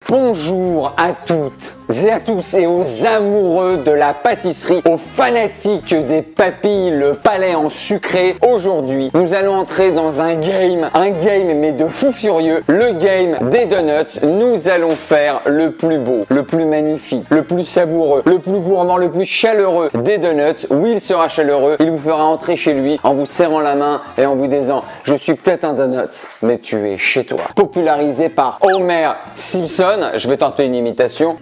Bonjour à toutes et à tous et aux amoureux de la pâtisserie, aux fanatiques des papilles, le palais en sucré. Aujourd'hui, nous allons entrer dans un game mais de fou furieux, le game des donuts. Nous allons faire le plus beau, le plus magnifique, le plus savoureux, le plus gourmand, le plus chaleureux des donuts. Oui, il sera chaleureux, il vous fera entrer chez lui en vous serrant la main et en vous disant « Je suis peut-être un donut, mais tu es chez toi ». Popularisé par Homer Simpson, je vais tenter une imitation.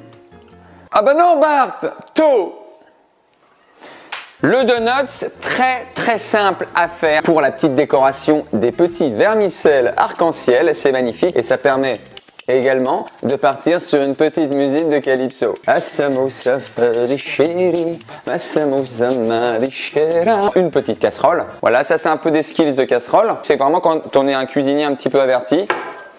Ah bah non Bart, tôt. Le donut, très simple à faire pour la petite décoration des petits vermicelles arc-en-ciel, c'est magnifique et ça permet également de partir sur une petite musique de Calypso. Une petite casserole, voilà, ça c'est un peu des skills de casserole, c'est vraiment quand on est un cuisinier un petit peu averti,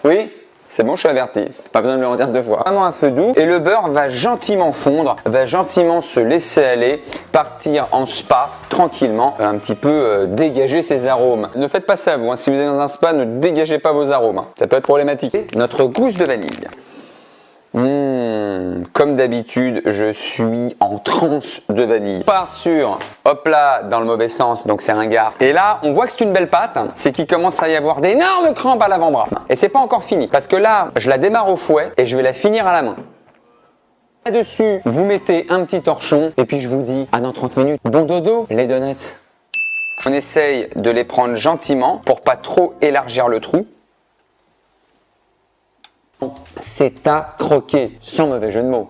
oui. C'est bon, je suis averti. Pas besoin de le redire deux fois. Vraiment un feu doux. Et le beurre va gentiment fondre, va gentiment se laisser aller, partir en spa tranquillement, un petit peu dégager ses arômes. Ne faites pas ça vous, hein. Si vous êtes dans un spa, ne dégagez pas vos arômes. Ça peut être problématique. Notre gousse de vanille. Comme d'habitude, je suis en transe de vanille. On part sur, hop là, dans le mauvais sens, donc c'est ringard. Et là, on voit que c'est une belle pâte, c'est qu'il commence à y avoir d'énormes crampes à l'avant-bras. Et c'est pas encore fini, parce que là, je la démarre au fouet et je vais la finir à la main. Là-dessus, vous mettez un petit torchon et puis je vous dis, à dans 30 minutes, bon dodo, les donuts. On essaye de les prendre gentiment pour pas trop élargir le trou. C'est à croquer, sans mauvais jeu de mots.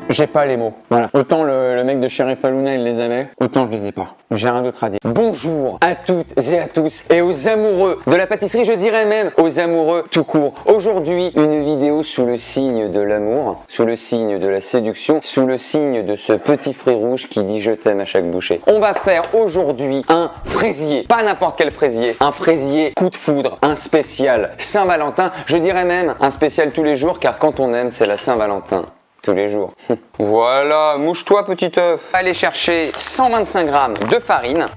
J'ai pas les mots. Voilà. Autant le mec de Sheriff Aluna il les avait, autant je les ai pas. J'ai rien d'autre à dire. Bonjour à toutes et à tous et aux amoureux de la pâtisserie, je dirais même aux amoureux tout court. Aujourd'hui, une vidéo sous le signe de l'amour, sous le signe de la séduction, sous le signe de ce petit fruit rouge qui dit je t'aime à chaque bouchée. On va faire aujourd'hui un fraisier, pas n'importe quel fraisier, un fraisier coup de foudre, un spécial Saint-Valentin, je dirais même un spécial tous les jours car quand on aime c'est la Saint-Valentin. Tous les jours. Voilà, mouche-toi petit œuf. Allez chercher 125 grammes de farine.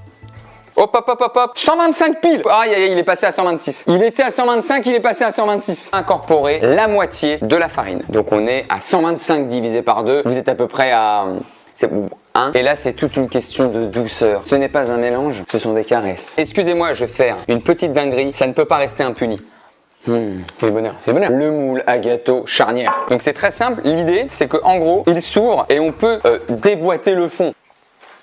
Hop, hop, hop, hop, hop. 125 piles. Aïe, aïe, il est passé à 126. Il était à 125, il est passé à 126. Incorporer la moitié de la farine. Donc on est à 125 divisé par 2. Vous êtes à peu près à... C'est 1. Et là, c'est toute une question de douceur. Ce n'est pas un mélange, ce sont des caresses. Excusez-moi, je vais faire une petite dinguerie. Ça ne peut pas rester impuni. C'est bonheur, c'est bonheur. Le moule à gâteau charnière. Donc c'est très simple, l'idée c'est qu'en gros il s'ouvre et on peut déboîter le fond.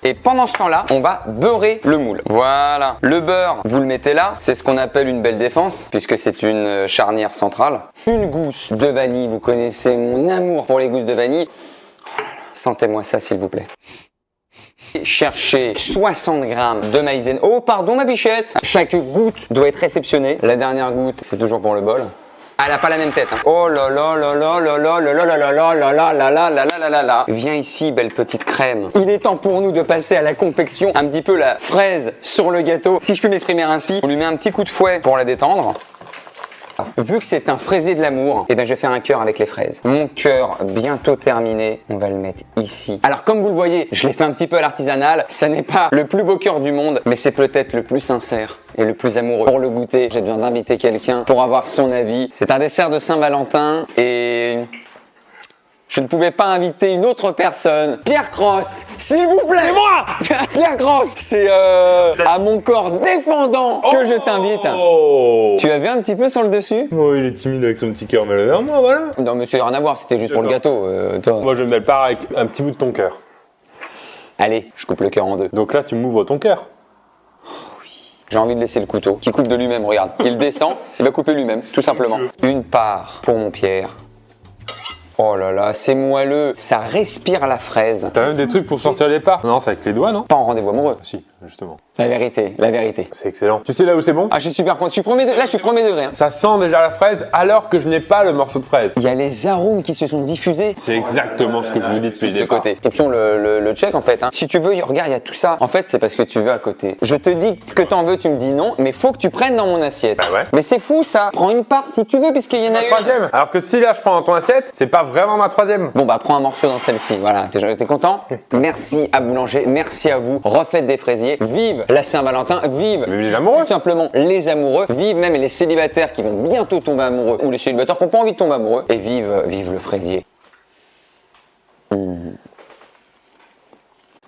Et pendant ce temps-là, on va beurrer le moule. Voilà. Le beurre, vous le mettez là. C'est ce qu'on appelle une belle défense, puisque c'est une charnière centrale. Une gousse de vanille. Vous connaissez mon amour pour les gousses de vanille. Oh là là, sentez-moi ça, s'il vous plaît. Cherchez 60 grammes de maïzena. Oh pardon ma bichette. Chaque goutte doit être réceptionnée. La dernière goutte, c'est toujours pour le bol. Elle n'a pas la même tête. Hein. Oh là là là là là là là là là là là là là là là là là là là. Viens ici, belle petite crème. Il est temps pour nous de passer à la confection. Un petit peu la fraise sur le gâteau. Si je puis m'exprimer ainsi, on lui met un petit coup de fouet pour la détendre. Vu que c'est un fraisier de l'amour, eh ben je vais faire un cœur avec les fraises. Mon cœur bientôt terminé, on va le mettre ici. Alors comme vous le voyez, je l'ai fait un petit peu à l'artisanal. Ça n'est pas le plus beau cœur du monde, mais c'est peut-être le plus sincère et le plus amoureux. Pour le goûter, j'ai besoin d'inviter quelqu'un pour avoir son avis. C'est un dessert de Saint-Valentin et... je ne pouvais pas inviter une autre personne. Pierre Cross, s'il vous plaît. C'est moi. Pierre Cross, c'est à mon corps défendant que je t'invite. Tu as vu un petit peu sur le dessus? Oh, il est timide avec son petit cœur, mais vers moi, voilà. Non, monsieur, rien à voir, c'était juste pour le gâteau. Toi. Moi, je vais me le pareil avec un petit bout de ton cœur. Allez, je coupe le cœur en deux. Donc là, tu m'ouvres ton cœur. J'ai envie de laisser le couteau qui coupe de lui-même, regarde. Il descend, il va couper lui-même, tout simplement. Une part pour mon Pierre. Oh là là, c'est moelleux, ça respire la fraise. T'as même des trucs pour sortir les parts? Non, c'est avec les doigts, non? Pas en rendez-vous amoureux. Si, justement. La vérité, la vérité. C'est excellent. Tu sais là où c'est bon? Ah, je suis super content. Là, je suis premier degré. Hein. Ça sent déjà la fraise alors que je n'ai pas le morceau de fraise. Il y a les arômes qui se sont diffusés. C'est exactement ce que je vous dis depuis le de ce départ. côté. Option le check en fait. Hein. Si tu veux, regarde, il y a tout ça. En fait, c'est parce que tu veux à côté. Je te dis que t'en veux, tu me dis non, mais faut que tu prennes dans mon assiette. Bah ouais. Mais c'est fou ça. Prends une part si tu veux, puisqu'il y en a une. Troisième. Alors que si là je prends dans ton assiette, c'est pas vraiment ma troisième. Bon bah prends un morceau dans celle-ci. Voilà. T'es content? Merci à Boulanger, merci à vous. Refaites des fraisiers. février, vive la Saint-Valentin, vive Vive les amoureux. tout simplement les amoureux, vive même les célibataires qui vont bientôt tomber amoureux ou les célibataires qui n'ont pas envie de tomber amoureux et vive le fraisier.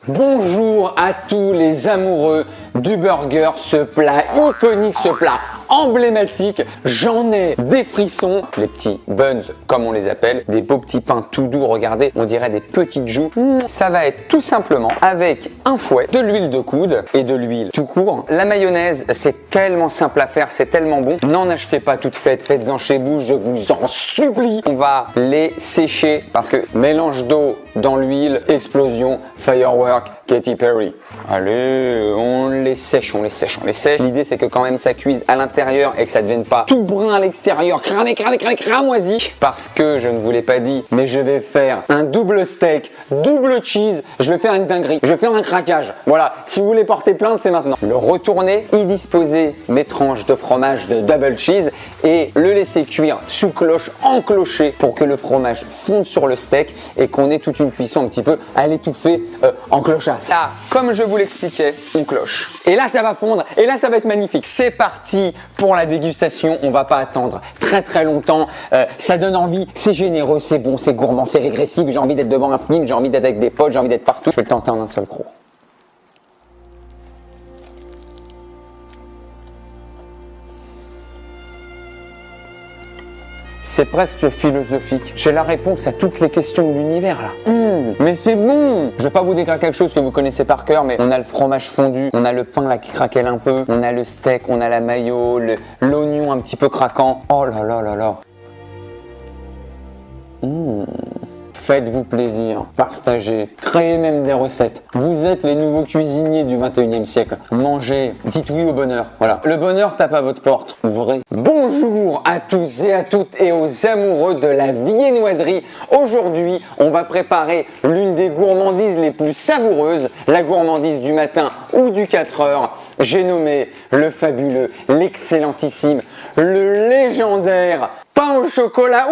Bonjour à tous les amoureux du burger, ce plat iconique, ce plat emblématique. J'en ai des frissons, les petits buns comme on les appelle, des beaux petits pains tout doux, regardez, on dirait des petites joues. Ça va être tout simplement avec un fouet, de l'huile de coude et de l'huile tout court. La mayonnaise, c'est tellement simple à faire, c'est tellement bon. N'en achetez pas toutes faites, faites-en chez vous, je vous en supplie. On va les sécher parce que mélange d'eau dans l'huile, explosion, firework, Katy Perry. Allez, on les sèche, on les sèche, on les sèche. L'idée, c'est que quand même ça cuise à l'intérieur et que ça ne devienne pas tout brun à l'extérieur, cramoisi. Parce que je ne vous l'ai pas dit, mais je vais faire un double steak, double cheese. Je vais faire une dinguerie, je vais faire un craquage. Voilà, si vous voulez porter plainte, c'est maintenant. Le retourner, y disposer mes tranches de fromage de double cheese et le laisser cuire sous cloche, encloché, pour que le fromage fonde sur le steak et qu'on ait toute une cuisson un petit peu à l'étouffer en clochasse. Là, comme je vous l'expliquais, on cloche. Et là, ça va fondre. Et là, ça va être magnifique. C'est parti pour la dégustation. On va pas attendre très longtemps. Ça donne envie. C'est généreux, c'est bon, c'est gourmand, c'est régressif. J'ai envie d'être devant un film, j'ai envie d'être avec des potes, j'ai envie d'être partout. Je vais le tenter en un seul croc. C'est presque philosophique. J'ai la réponse à toutes les questions de l'univers là. Mais c'est bon. Je vais pas vous décrire quelque chose que vous connaissez par cœur, mais on a le fromage fondu, on a le pain là qui craquelle un peu, on a le steak, on a la mayo, l'oignon un petit peu craquant. Oh là là là là. Faites-vous plaisir, partagez, créez même des recettes. Vous êtes les nouveaux cuisiniers du 21e siècle. Mangez, dites oui au bonheur. Voilà, le bonheur tape à votre porte. Ouvrez. Bonjour à tous et à toutes et aux amoureux de la viennoiserie. Aujourd'hui, on va préparer l'une des gourmandises les plus savoureuses, la gourmandise du matin ou du 4 heures. J'ai nommé le fabuleux, l'excellentissime, le légendaire pain au chocolat.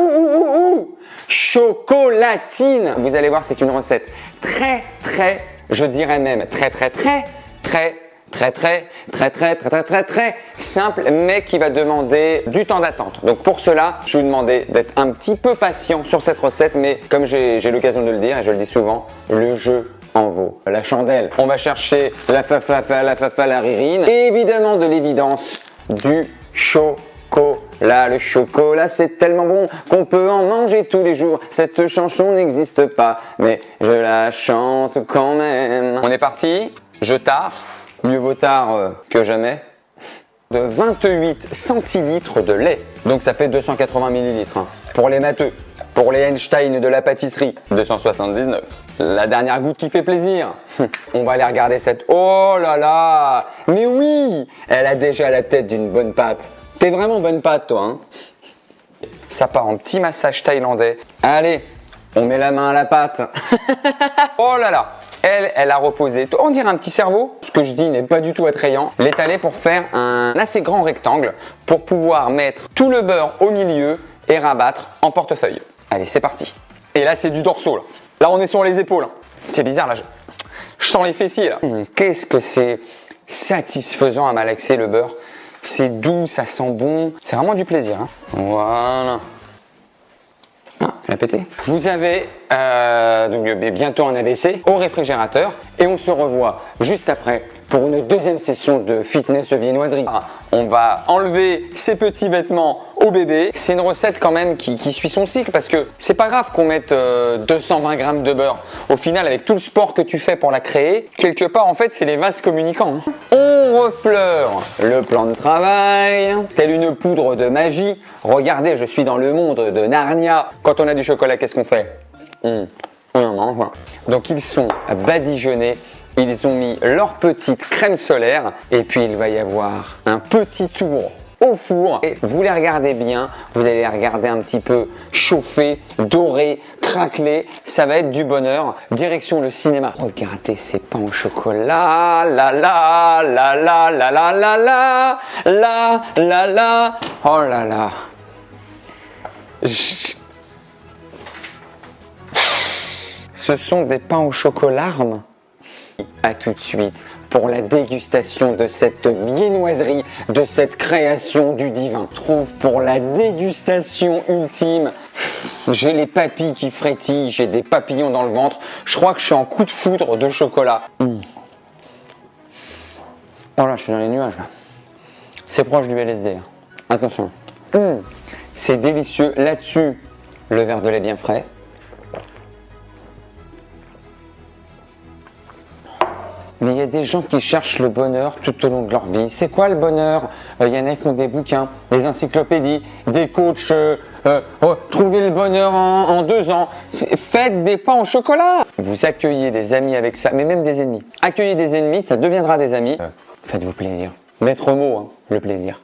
Chocolatine. Vous allez voir, c'est une recette très, je dirais même très simple, mais qui va demander du temps d'attente. Donc pour cela, je vais vous demander d'être un petit peu patient sur cette recette, mais comme j'ai l'occasion de le dire et je le dis souvent, le jeu en vaut la chandelle. On va chercher la la ririne et évidemment de l'évidence du chocolat. Le chocolat, c'est tellement bon qu'on peut en manger tous les jours. Cette chanson n'existe pas, mais je la chante quand même. On est parti. Je tare. Mieux vaut tard que jamais. De 28 centilitres de lait. Donc ça fait 280 millilitres. Pour les matheux. Pour les Einstein de la pâtisserie, 279. La dernière goutte qui fait plaisir. On va aller regarder cette... Oh là là! Mais oui! Elle a déjà la tête d'une bonne pâte. T'es vraiment bonne pâte, toi, hein? Ça part en petit massage thaïlandais. Allez, on met la main à la pâte. Oh là là! Elle a reposé. On dirait un petit cerveau. Ce que je dis n'est pas du tout attrayant. L'étaler pour faire un assez grand rectangle pour pouvoir mettre tout le beurre au milieu et rabattre en portefeuille. Allez, c'est parti. Et là, c'est du dorso, là. Là, on est sur les épaules. C'est bizarre, là. Je sens les fessiers, là. Qu'est-ce que c'est satisfaisant à malaxer le beurre. C'est doux, ça sent bon. C'est vraiment du plaisir. Hein. Voilà. Ah, elle a pété. Vous avez donc, bientôt un AVC au réfrigérateur et on se revoit juste après pour une deuxième session de fitness de viennoiserie. On va enlever ces petits vêtements au bébé. C'est une recette quand même qui suit son cycle parce que c'est pas grave qu'on mette 220 grammes de beurre. Au final, avec tout le sport que tu fais pour la créer, quelque part en fait c'est les vases communicants. Hein. On refleure le plan de travail, telle une poudre de magie. Regardez, je suis dans le monde de Narnia. Quand on a du chocolat, qu'est-ce qu'on fait? On en mange. Donc ils sont badigeonnés. Ils ont mis leur petite crème solaire et puis il va y avoir un petit tour au four et vous les regardez bien, vous allez les regarder un petit peu chauffer, dorer, craqueler, ça va être du bonheur. Direction le cinéma. Regardez ces pains au chocolat, la la la la la la la la la la la, oh là là. Ce sont des pains au chocolat. À tout de suite pour la dégustation de cette viennoiserie, de cette création du divin. Je trouve pour la dégustation ultime. J'ai les papilles qui frétillent, j'ai des papillons dans le ventre. Je crois que je suis en coup de foudre de chocolat. Oh là, je suis dans les nuages. C'est proche du LSD. Hein. Attention. C'est délicieux. Là-dessus, le verre de lait bien frais. Mais il y a des gens qui cherchent le bonheur tout au long de leur vie. C'est quoi le bonheur? Il y en a qui font des bouquins, des encyclopédies, des coachs. Trouvez le bonheur en 2 ans. Faites des pains au chocolat. Vous accueillez des amis avec ça, mais même des ennemis. Accueillez des ennemis, ça deviendra des amis. Faites-vous plaisir. Maître mot, hein, le plaisir.